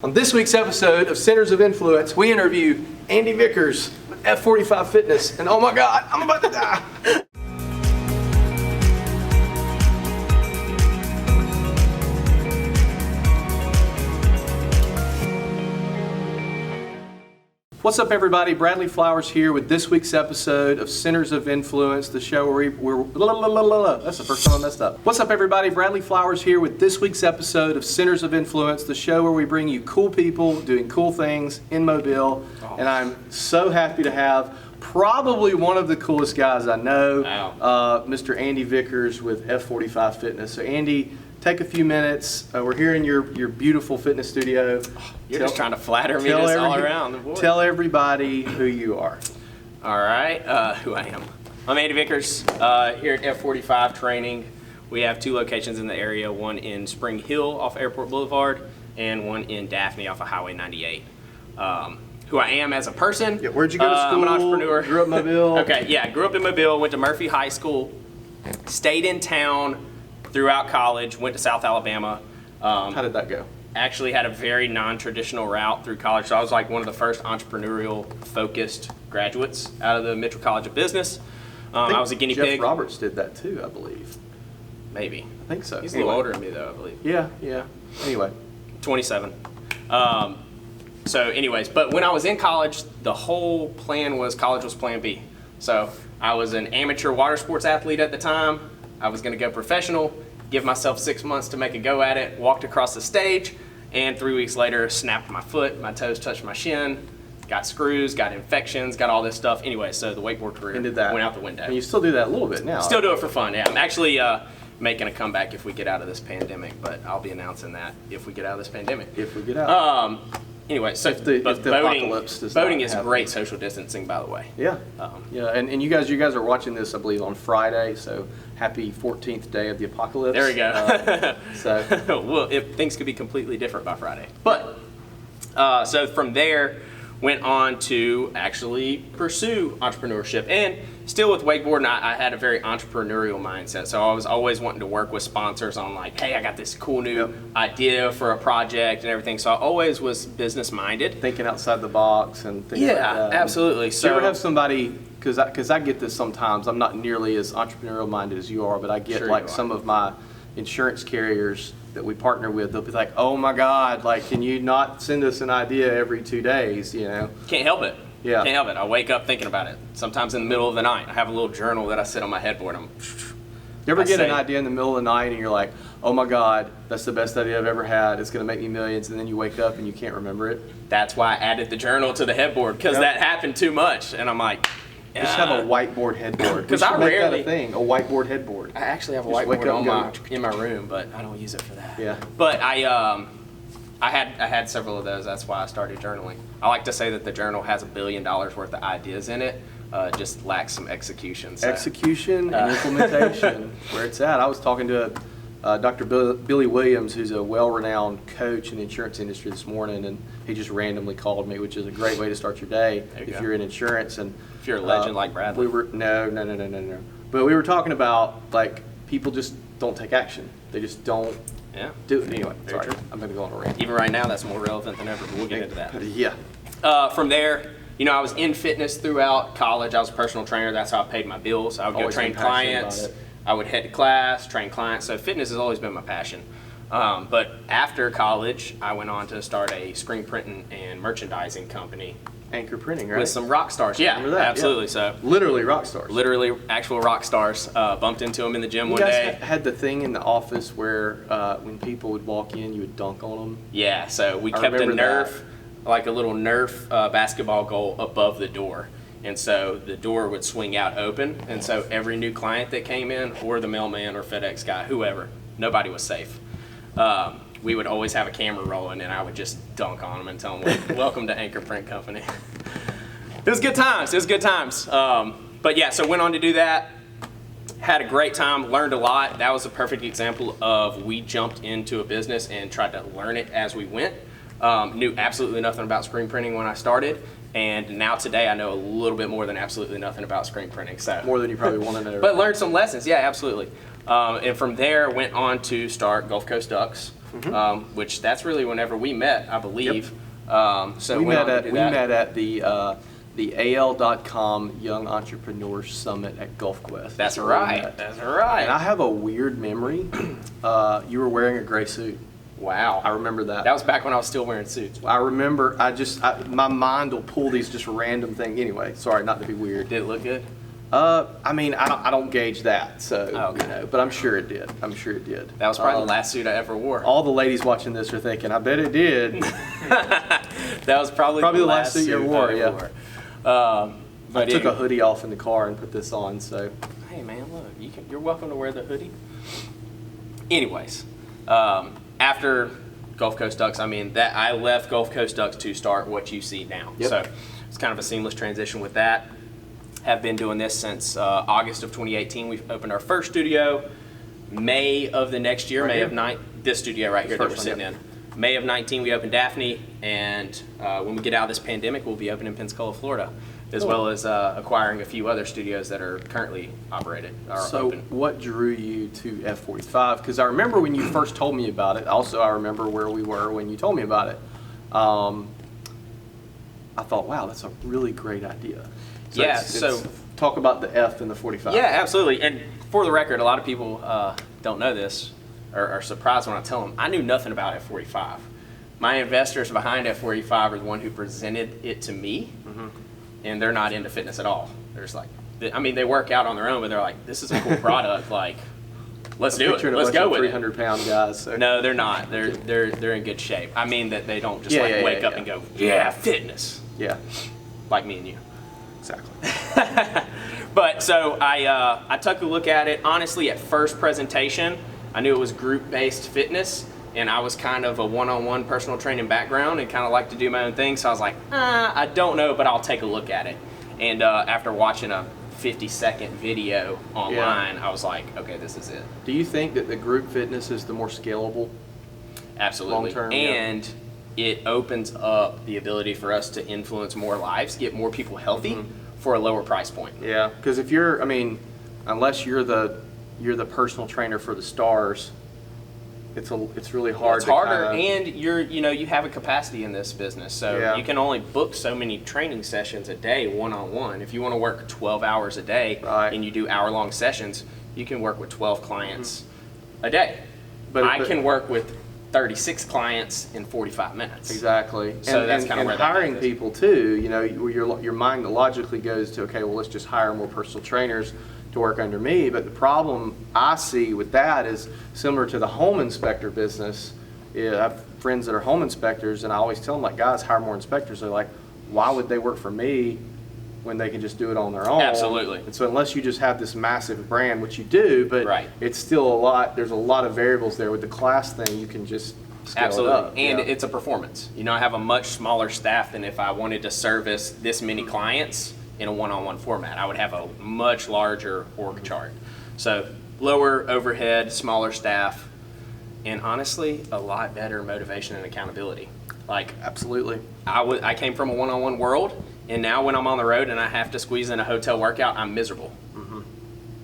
On this week's episode of Centers of Influence, we interview Andy Vickers with F45 Fitness, and oh my God, I'm about to die. What's up, everybody? Bradley Flowers here with this week's episode of Centers of Influence, the show where that's the first time I messed up. What's up, everybody? Bradley Flowers here with this week's episode of Centers of Influence, the show where we bring you cool people doing cool things in Mobile. And I'm so happy to have probably one of the coolest guys I know, Mr. Andy Vickers with F45 Fitness. So Andy, take a few minutes. We're here in your beautiful fitness studio. You're just trying to flatter me just all around. Tell everybody who you are. All right, who I am. I'm Andy Vickers here at F45 Training. We have two locations in the area, one in Spring Hill off Airport Boulevard and one in Daphne off of Highway 98. Who I am as a person. Yeah, where'd you go to school? I'm an entrepreneur. Grew up in Mobile? Okay, yeah, grew up in Mobile, went to Murphy High School, stayed in town throughout college, went to South Alabama. How did that go? Actually had a very non-traditional route through college. So I was like one of the first entrepreneurial focused graduates out of the Mitchell College of Business. I was a guinea pig. Jeff Roberts did that too, I believe. Maybe. I think so. He's a little older than me though, I believe. Yeah. Anyway. 27. So anyways, but when I was in college, the whole plan was college was plan B. So I was an amateur water sports athlete at the time. I was gonna go professional, give myself 6 months to make a go at it, walked across the stage, and 3 weeks later, snapped my foot, my toes touched my shin, got screws, got infections, got all this stuff. Anyway, so the wakeboard career went out the window. And you still do that a little bit now. Still do it for fun, yeah. I'm actually making a comeback if we get out of this pandemic, but I'll be announcing that if we get out of this pandemic. If we get out. Anyway, so if the apocalypse does boating is happen. Great social distancing, by the way. Yeah, and you guys are watching this, I believe, on Friday, so happy 14th day of the apocalypse. There we go. So, well, if things could be completely different by Friday. But, so from there, went on to actually pursue entrepreneurship. And still with wakeboarding, I had a very entrepreneurial mindset. So I was always wanting to work with sponsors on like, hey, I got this cool new idea for a project and everything. So I always was business minded. Thinking outside the box and things like that. Yeah, absolutely. So you ever have somebody, because I get this sometimes, I'm not nearly as entrepreneurial minded as you are, but I get some of my insurance carriers that we partner with, they'll be like, oh my God, like, can you not send us an idea every 2 days, you know? Can't help it. Yeah. Can't help it. I wake up thinking about it. Sometimes in the middle of the night. I have a little journal that I sit on my headboard. You ever get an idea in the middle of the night and you're like, oh my God, that's the best idea I've ever had. It's going to make me millions. And then you wake up and you can't remember it. That's why I added the journal to the headboard, because that happened too much. And I'm like, just have a whiteboard headboard. Because I rarely make that a thing, a whiteboard headboard. I actually have a whiteboard in my room, but I don't use it for that. Yeah. But I had several of those. That's why I started journaling. I like to say that the journal has $1 billion worth of ideas in it. Just lacks some execution. So. Execution and implementation, where it's at. I was talking to Dr. Billy Williams, who's a well-renowned coach in the insurance industry this morning, and he just randomly called me, which is a great way to start your day if you're in insurance. And if you're a legend like Bradley. No. But we were talking about, like, people just don't take action. They just don't do it. Anyway, sorry, I'm going to go on a rant. Even right now, that's more relevant than ever, but we'll get into that. Yeah. From there, I was in fitness throughout college. I was a personal trainer. That's how I paid my bills. I would go train clients. I would head to class, train clients. So fitness has always been my passion. But after college, I went on to start a screen printing and merchandising company. Anchor Printing, right? With some rock stars. Yeah, absolutely. Yeah. So literally rock stars. Literally actual rock stars. Bumped into them in the gym one day. You guys had the thing in the office where when people would walk in, you would dunk on them? Yeah, so we kept a Nerf, like a little Nerf basketball goal above the door. And so the door would swing out open. And so every new client that came in, or the mailman or FedEx guy, whoever, nobody was safe. We would always have a camera rolling, and I would just dunk on them and tell them, welcome to Anchor Print Company. It was good times. But yeah, so went on to do that. Had a great time, learned a lot. That was a perfect example of we jumped into a business and tried to learn it as we went. Knew absolutely nothing about screen printing when I started. And now today I know a little bit more than absolutely nothing about screen printing. So more than you probably want to know. But learned some lessons, yeah, absolutely. And from there went on to start Gulf Coast Ducks. which that's really whenever we met, I believe. So we met at the AL.com Young Entrepreneurs Summit at Gulf Quest. That's right. That's right. And I have a weird memory. You were wearing a gray suit. Wow. I remember that. That was back when I was still wearing suits. I remember, my mind will pull these just random things. Anyway, sorry, not to be weird. Did it look good? I mean, I don't gauge that, so, okay. you know, but I'm sure it did. I'm sure it did. That was probably the last suit I ever wore. All the ladies watching this are thinking, I bet it did. That was probably the last suit you ever wore, yeah. But I took a hoodie off in the car and put this on, so. Hey man, look, you're welcome to wear the hoodie. Anyways, after Gulf Coast Ducks, I mean, I left Gulf Coast Ducks to start what you see now. Yep. So it's kind of a seamless transition with that. Have been doing this since August of 2018. We've opened our first studio. May of the next year, this studio right here that we're sitting in. May of 19, we opened Daphne, and when we get out of this pandemic, we'll be open in Pensacola, Florida, as well as acquiring a few other studios that are currently open. So what drew you to F45? Because I remember when you first told me about it. Also, I remember where we were when you told me about it. I thought, wow, that's a really great idea. So talk about the F and the 45. Yeah, absolutely. And for the record, a lot of people don't know this or are surprised when I tell them I knew nothing about F45. My investors behind F45 are the one who presented it to me, and they're not into fitness at all. They're just like, I mean, they work out on their own, but they're like, this is a cool product. Like, let's do it. Let's go with it. 300-pound guys. So. No, they're not. They're in good shape. I mean that they don't just wake up and go, yeah, fitness. Yeah. Like me and you. Exactly. But so I took a look at it. Honestly, at first presentation, I knew it was group-based fitness, and I was kind of a one-on-one personal training background and kind of like to do my own thing. So I was like, I don't know, but I'll take a look at it. And after watching a 50-second video online, I was like, okay, this is it. Do you think that the group fitness is the more scalable? Absolutely. Long-term, and it opens up the ability for us to influence more lives, get more people healthy for a lower price point. Yeah, because if you're, I mean, unless you're the personal trainer for the stars, it's really hard. It's harder, and you have a capacity in this business, so you can only book so many training sessions a day, one-on-one. If you want to work 12 hours a day and you do hour-long sessions, you can work with 12 clients a day. But I can work with 36 clients in 45 minutes. Exactly. So that's kind of where hiring people too, your mind logically goes to, okay, well, let's just hire more personal trainers to work under me. But the problem I see with that is similar to the home inspector business. I have friends that are home inspectors, and I always tell them, like, guys, hire more inspectors. They're like, why would they work for me when they can just do it on their own? Absolutely. And so unless you just have this massive brand, which you do, but it's still a lot, there's a lot of variables there. With the class thing, you can just scale it up. And it's a performance. I have a much smaller staff than if I wanted to service this many clients in a one-on-one format. I would have a much larger org chart. So lower overhead, smaller staff, and honestly, a lot better motivation and accountability. Like, absolutely. I came from a one-on-one world, and now when I'm on the road and I have to squeeze in a hotel workout, I'm miserable.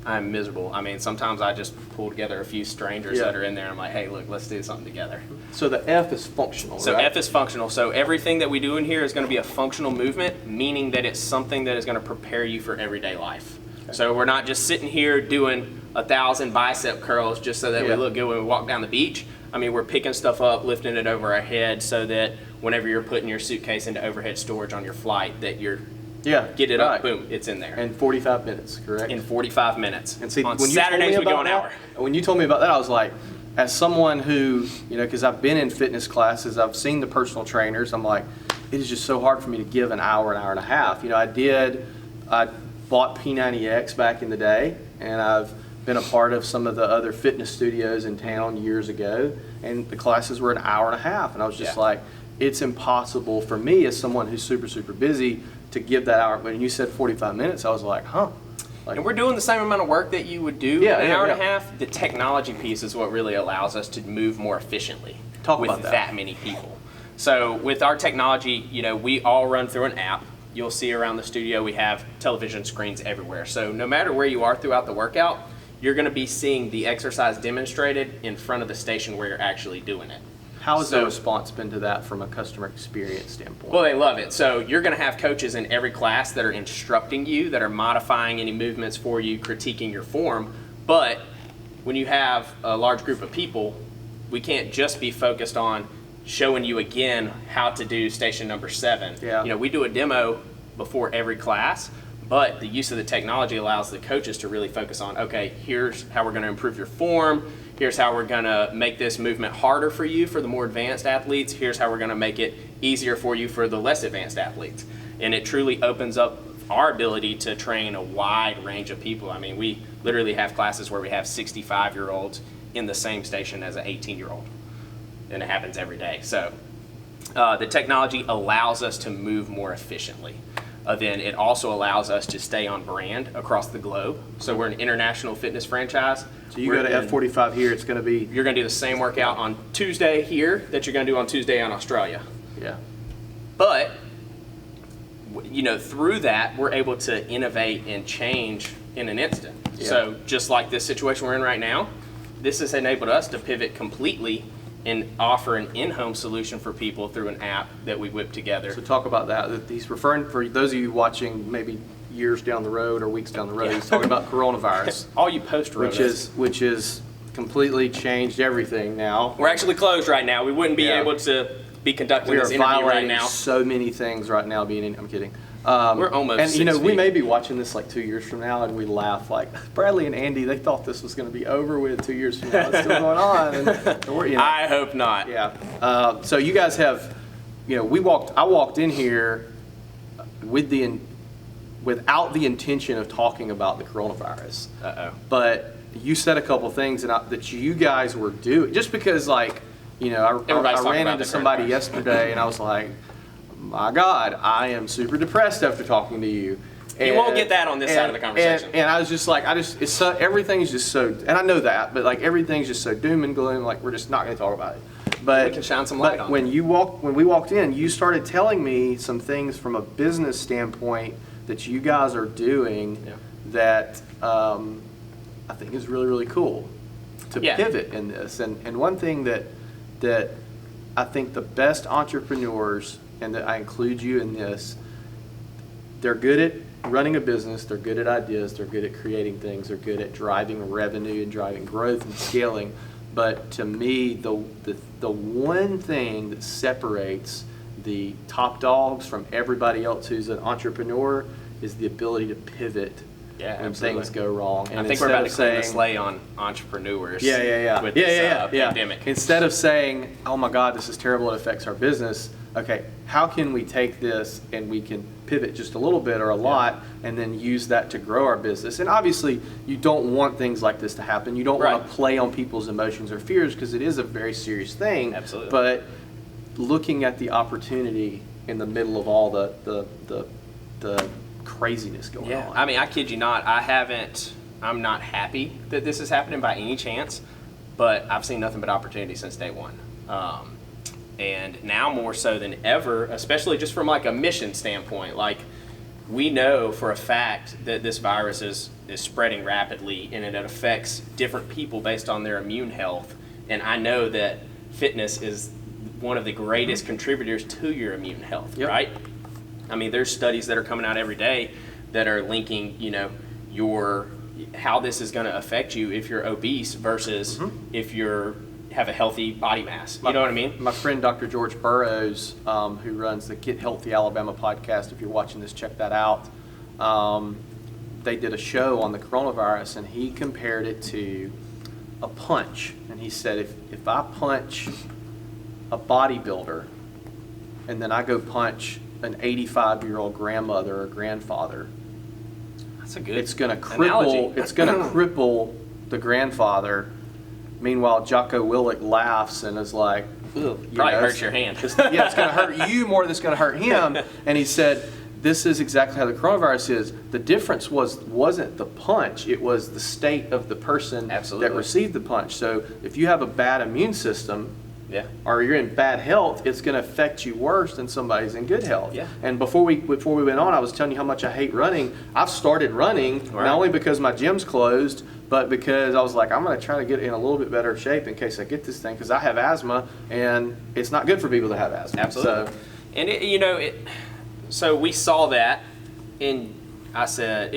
I'm miserable. I mean, sometimes I just pull together a few strangers that are in there, and I'm like, hey, look, let's do something together. So the F is functional, So right? F is functional. So everything that we do in here is going to be a functional movement, meaning that it's something that is going to prepare you for everyday life. Okay. So we're not just sitting here doing 1,000 bicep curls just so that we look good when we walk down the beach. I mean, we're picking stuff up, lifting it over our head so that whenever you're putting your suitcase into overhead storage on your flight, that you're get it up, boom, it's in there. In 45 minutes, correct? In 45 minutes. And see, on when Saturdays we go an hour. When you told me about that, I was like, as someone who, because I've been in fitness classes, I've seen the personal trainers, I'm like, it is just so hard for me to give an hour and a half. I bought P90X back in the day, and I've been a part of some of the other fitness studios in town years ago, and the classes were an hour and a half, and I was just like, it's impossible for me as someone who's super, super busy to give that hour. When you said 45 minutes, I was like, huh. And we're doing the same amount of work that you would do in an hour and a half. The technology piece is what really allows us to move more efficiently with that many people. So with our technology, we all run through an app. You'll see around the studio we have television screens everywhere. So no matter where you are throughout the workout, you're going to be seeing the exercise demonstrated in front of the station where you're actually doing it. How has the response been to that from a customer experience standpoint? Well, they love it. So you're going to have coaches in every class that are instructing you, that are modifying any movements for you, critiquing your form. But when you have a large group of people, we can't just be focused on showing you again how to do station number 7. Yeah. You know, we do a demo before every class, but the use of the technology allows the coaches to really focus on, okay, here's how we're going to improve your form. Here's how we're going to make this movement harder for you for the more advanced athletes. Here's how we're going to make it easier for you for the less advanced athletes. And it truly opens up our ability to train a wide range of people. I mean, we literally have classes where we have 65-year-olds in the same station as an 18-year-old. And it happens every day. So the technology allows us to move more efficiently. Then it also allows us to stay on brand across the globe. So we're an international fitness franchise. So you go to F45 here, it's going to be... You're going to do the same workout on Tuesday here that you're going to do on Tuesday in Australia. Yeah. But, you know, through that, we're able to innovate and change in an instant. Yeah. So just like this situation we're in right now, this has enabled us to pivot completely and offer an in-home solution for people through an app that we whipped together. So talk about that. He's referring, for those of you watching maybe years down the road or weeks down the road, he's talking about coronavirus. All you post-rotas. Which is completely changed everything now. We're actually closed right now. We wouldn't be able to be conducting this interview right now. So many things right now I'm kidding. We're almost and 6 you know, we feet. may be watching this like 2 years from now and we laugh like, Bradley and Andy, they thought this was going to be over with 2 years from now. It's still going on. And we're, you know, I hope not. Yeah. So you guys have, you know, I walked in here without the intention of talking about the coronavirus. But you said a couple things that you guys were doing, just because, like, you know, I ran into somebody yesterday and I was like, my God, I am super depressed after talking to you. And, you won't get that on this side of the conversation. And I was just like, it's so, everything's just so, and I know that, but like everything's just so doom and gloom, like we're just not going to talk about it. But we can shine some light on when we walked in, you started telling me some things from a business standpoint that you guys are doing that I think is really, really cool to pivot in this. And one thing that I think the best entrepreneurs, and that I include you in this, they're good at running a business, they're good at ideas, they're good at creating things, they're good at driving revenue and driving growth and scaling. But to me, the one thing that separates the top dogs from everybody else who's an entrepreneur is the ability to pivot when things go wrong. And I think we're about to clean the sleigh on entrepreneurs with this pandemic. Instead of saying, oh my God, this is terrible, it affects our business, okay, how can we take this and we can pivot just a little bit or a lot and then use that to grow our business? And obviously, you don't want things like this to happen. You don't want to play on people's emotions or fears because it is a very serious thing. Absolutely. But looking at the opportunity in the middle of all the craziness going on. I mean, I kid you not, I'm not happy that this is happening by any chance, but I've seen nothing but opportunity since day one. And now more so than ever, especially just from like a mission standpoint, like we know for a fact that this virus is spreading rapidly and it affects different people based on their immune health. And I know that fitness is one of the greatest contributors to your immune health, right? I mean, there's studies that are coming out every day that are linking, you know, how this is going to affect you if you're obese versus if you're have a healthy body mass. You know what I mean? My friend Dr. George Burrows, who runs the Get Healthy Alabama podcast, if you're watching this, check that out. They did a show on the coronavirus, and he compared it to a punch. And he said, if I punch a bodybuilder, and then I go punch an 85-year-old grandmother or grandfather, that's a good it's going to analogy. cripple the grandfather. Meanwhile, Jocko Willink laughs and is like, probably hurts your hand. It's going to hurt you more than it's going to hurt him. And he said, this is exactly how the coronavirus is. The difference wasn't the punch. It was the state of the person that received the punch. So if you have a bad immune system, or you're in bad health, it's going to affect you worse than somebody's in good health. And before we went on, I was telling you how much I hate running. I've started running, not only because my gym's closed, but because I was like, I'm going to try to get in a little bit better shape in case I get this thing, because I have asthma, and it's not good for people to have asthma. Absolutely. So, And so we saw that, and I said,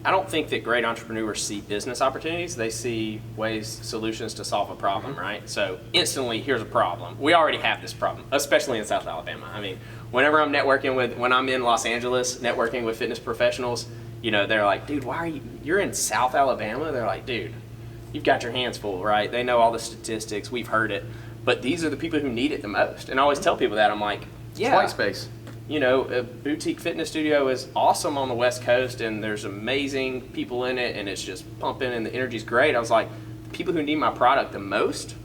I don't think that great entrepreneurs see business opportunities. They see solutions to solve a problem, right? So instantly, here's a problem. We already have this problem, especially in South Alabama. I mean, whenever I'm when I'm in Los Angeles networking with fitness professionals, they're like, dude, you're in South Alabama? They're like, dude, you've got your hands full, right? They know all the statistics, we've heard it, but these are the people who need it the most. And I always tell people that, I'm like, yeah. White space. A boutique fitness studio is awesome on the West Coast, and there's amazing people in it, and it's just pumping, and the energy's great. I was like, the people who need my product the most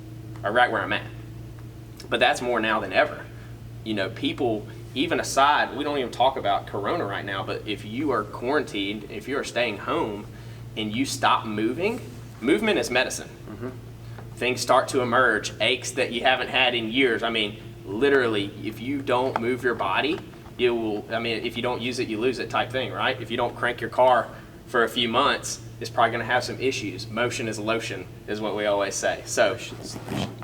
are right where I'm at. But that's more now than ever. People, even aside, we don't even talk about Corona right now, but if you are quarantined, if you are staying home, and you stop moving, movement is medicine. Mm-hmm. Things start to emerge, aches that you haven't had in years. I mean, literally, if you don't move your body, if you don't use it, you lose it type thing, right? If you don't crank your car for a few months, it's probably going to have some issues. Motion is lotion, is what we always say. So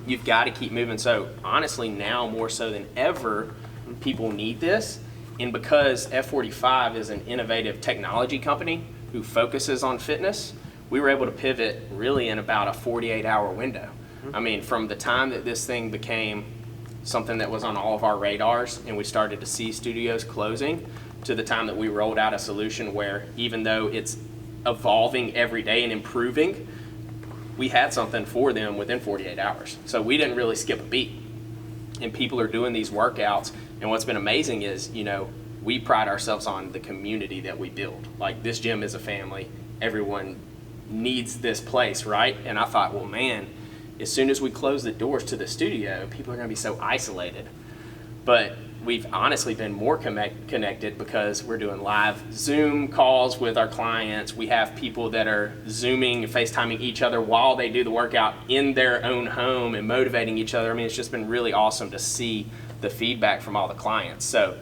you've got to keep moving. So honestly, now more so than ever, people need this. And because F45 is an innovative technology company who focuses on fitness, we were able to pivot really in about a 48-hour window. I mean, from the time that this thing became something that was on all of our radars and we started to see studios closing, to the time that we rolled out a solution where, even though it's evolving every day and improving, we had something for them within 48 hours. So we didn't really skip a beat. And people are doing these workouts, and what's been amazing is, we pride ourselves on the community that we build. Like, this gym is a family. Everyone needs this place, right? And I thought, well, man, as soon as we close the doors to the studio, people are going to be so isolated. But we've honestly been more connected because we're doing live Zoom calls with our clients. We have people that are Zooming, FaceTiming each other while they do the workout in their own home and motivating each other. I mean, it's just been really awesome to see the feedback from all the clients. So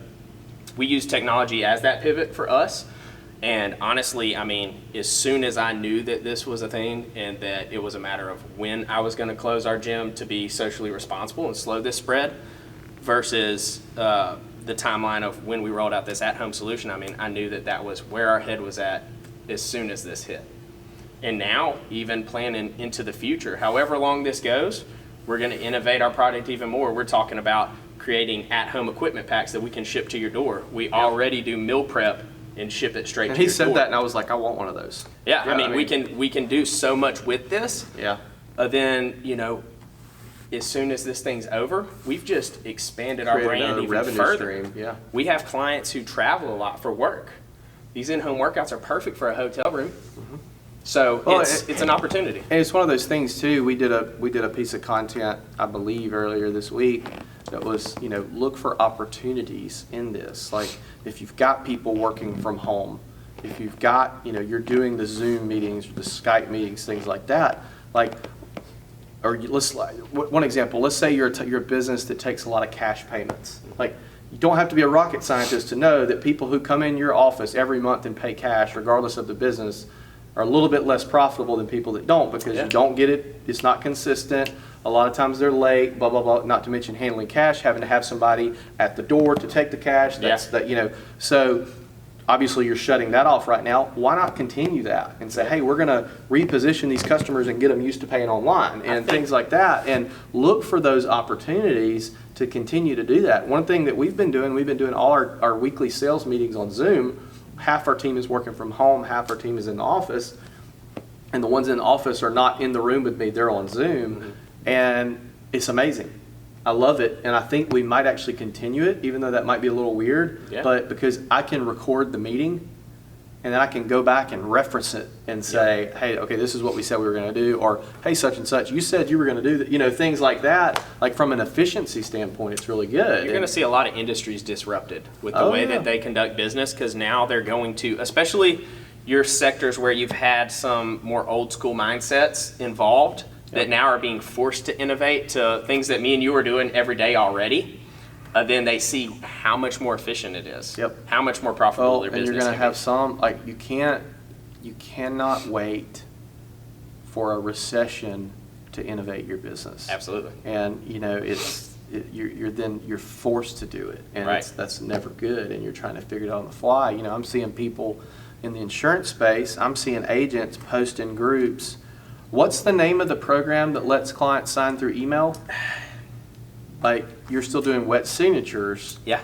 we use technology as that pivot for us. And honestly, I mean, as soon as I knew that this was a thing and that it was a matter of when I was going to close our gym to be socially responsible and slow this spread versus the timeline of when we rolled out this at-home solution, I mean, I knew that that was where our head was at as soon as this hit. And now, even planning into the future, however long this goes, we're going to innovate our product even more. We're talking about creating at-home equipment packs that we can ship to your door. We already do meal prep and ship it straight to your door. And he said that, and I was like, I want one of those. Yeah, I mean, we can do so much with this. Yeah. Then, as soon as this thing's over, we've just expanded our brand even further. Stream. Yeah. We have clients who travel a lot for work. These in-home workouts are perfect for a hotel room. Mm-hmm. So it's an opportunity. And it's one of those things too. We did a piece of content, I believe, earlier this week that was, look for opportunities in this. Like, if you've got people working from home, if you've got, you're doing the Zoom meetings or the Skype meetings, things like that. Like, or one example. Let's say you're a business that takes a lot of cash payments. Like, you don't have to be a rocket scientist to know that people who come in your office every month and pay cash, regardless of the business, are a little bit less profitable than people that don't, because you don't get it, it's not consistent, a lot of times they're late, blah, blah, blah, not to mention handling cash, having to have somebody at the door to take the cash, so obviously you're shutting that off right now. Why not continue that and say, hey, we're going to reposition these customers and get them used to paying online and things like that, and look for those opportunities to continue to do that. One thing that we've been doing all our weekly sales meetings on Zoom. Half our team is working from home, half our team is in the office, and the ones in the office are not in the room with me, they're on Zoom, and it's amazing. I love it, and I think we might actually continue it, even though that might be a little weird, but because I can record the meeting, and then I can go back and reference it and say, hey, okay, this is what we said we were going to do, or hey, such and such, you said you were going to do that, things like that. Like, from an efficiency standpoint, it's really good. You're going to see a lot of industries disrupted with the way that they conduct business, because now they're going to, especially your sectors where you've had some more old school mindsets involved that now are being forced to innovate to things that me and you are doing every day already. Then they see how much more efficient it is. How much more profitable their business and you're going to can have be. some, like, you cannot wait for a recession to innovate your business. Absolutely. And you're forced to do it, and Right. that's never good. And you're trying to figure it out on the fly. I'm seeing people in the insurance space. I'm seeing agents post in groups. What's the name of the program that lets clients sign through email? Like, you're still doing wet signatures. Yeah.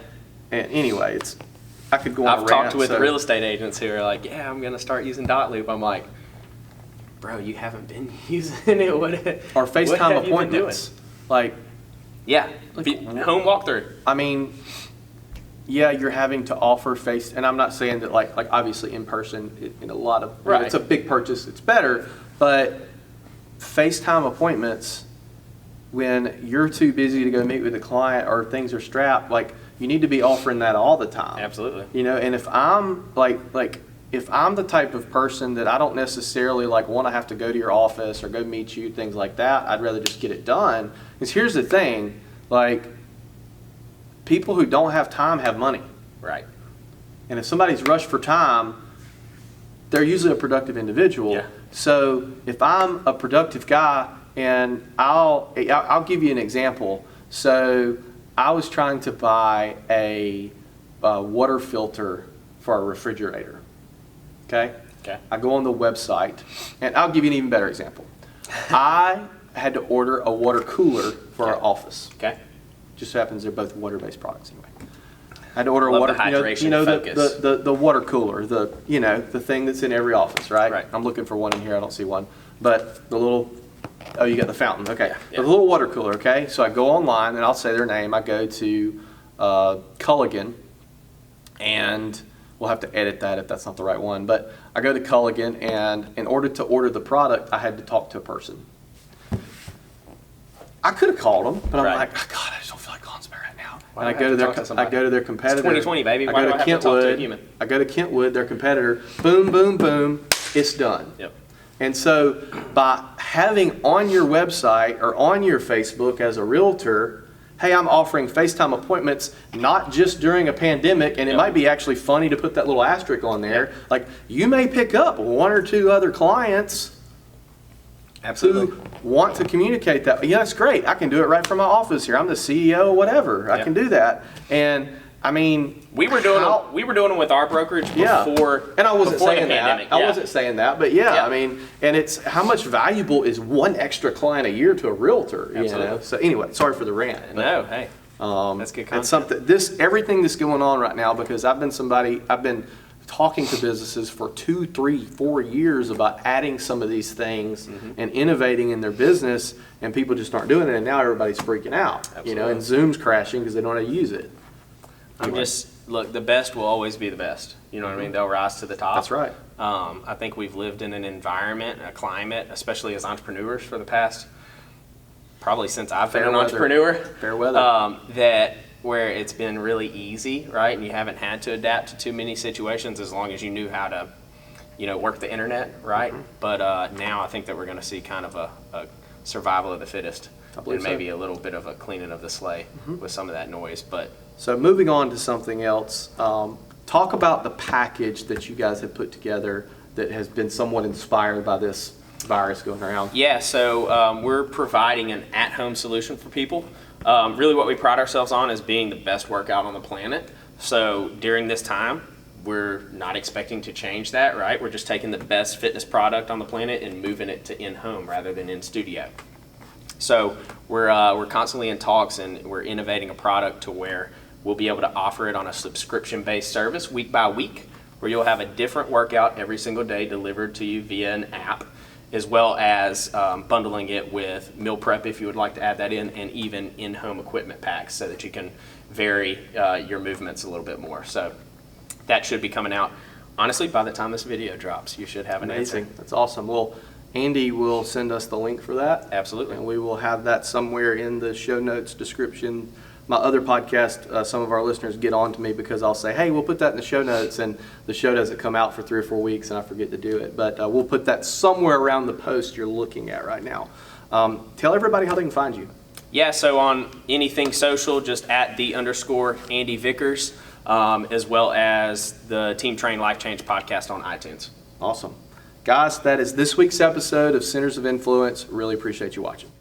And anyway, I could go on a I've rant. talked with real estate agents who are like, yeah, I'm going to start using dot loop. I'm like, bro, you haven't been using it. What FaceTime have you been appointments. doing? Like, Yeah, home walkthrough. I mean, yeah, you're having to offer face, and I'm not saying that like obviously in person in a lot of, Right. It's a big purchase, it's better, but FaceTime appointments, when you're too busy to go meet with a client or things are strapped, like, you need to be offering that all the time. Absolutely. And if I'm if I'm the type of person that I don't necessarily want to have to go to your office or go meet you, things like that, I'd rather just get it done. Because here's the thing, people who don't have time have money. Right. And if somebody's rushed for time, they're usually a productive individual. Yeah. So if I'm a productive guy, and I'll give you an example. So I was trying to buy a water filter for a refrigerator. Okay? I go on the website, and I'll give you an even better example. I had to order a water cooler for our office. Okay. Just so happens they're both water-based products anyway. I had to order a Love water, the hydration focus. the water cooler, the thing that's in every office, right? Right. I'm looking for one in here. I don't see one, but the little. Oh, you got the fountain. Okay. Yeah. The little water cooler. Okay. So I go online, and I'll say their name. I go to Culligan, and we'll have to edit that if that's not the right one. But I go to Culligan, and in order to order the product, I had to talk to a person. I could have called them, but I'm Right. like, oh, God, I just don't feel like calling somebody right now. Why And I do I go have to to their talk to somebody? I go to their competitor. 2020, baby. I Why go do to I have to talk to a Kentwood. human? I go to Kentwood, their competitor. Boom, boom, boom. It's done. Yep. And so by having on your website or on your Facebook as a realtor, hey, I'm offering FaceTime appointments, not just during a pandemic, and it Yep. might be actually funny to put that little asterisk on there. Yep. Like, you may pick up one or two other clients Absolutely. who want to communicate that. Yeah, that's great. I can do it right from my office here. I'm the CEO, whatever. I Yep. can do that. And I mean, We were doing them with our brokerage before. and I wasn't before the saying that. pandemic. I Yeah. wasn't saying that, but yeah, Yeah. I mean, and it's how much valuable is one extra client a year to a realtor? Absolutely. So anyway, sorry for the rant. but, No, hey. That's good content. It's something. Everything that's going on right now, because I've been talking to businesses for 2, 3, 4 years about adding some of these things and innovating in their business, and people just aren't doing it. And now everybody's freaking out, Absolutely. and Zoom's crashing because they don't know how to use it. Look, the best will always be the best. You know what I mean? They'll rise to the top. That's right. I think we've lived in an environment, a climate, especially as entrepreneurs for the past, probably since I've been Fair an weather. entrepreneur. Fair weather. That where it's been really easy, right? And you haven't had to adapt to too many situations as long as you knew how to, work the internet, right? But now I think that we're going to see kind of a survival of the fittest. I believe and so. maybe a little bit of a cleaning of the sleigh with some of that noise. But So moving on to something else, talk about the package that you guys have put together that has been somewhat inspired by this virus going around. yeah, so we're providing an at-home solution for people. Really what we pride ourselves on is being the best workout on the planet. So during this time, we're not expecting to change that, right? We're just taking the best fitness product on the planet and moving it to in-home rather than in studio. So we're constantly in talks, and we're innovating a product to where we'll be able to offer it on a subscription-based service week by week, where you'll have a different workout every single day delivered to you via an app, as well as bundling it with meal prep if you would like to add that in, and even in-home equipment packs so that you can vary your movements a little bit more. So that should be coming out. Honestly, by the time this video drops, you should have an Amazing. answer. That's awesome. Well, Andy will send us the link for that. Absolutely. And we will have that somewhere in the show notes description. My other podcast, some of our listeners get on to me because I'll say, hey, we'll put that in the show notes, and the show doesn't come out for 3 or 4 weeks, and I forget to do it. But we'll put that somewhere around the post you're looking at right now. Tell everybody how they can find you. Yeah, so on anything social, just at @_Andy Vickers, as well as the Team Train Life Change podcast on iTunes. Awesome. Guys, that is this week's episode of Centers of Influence. Really appreciate you watching.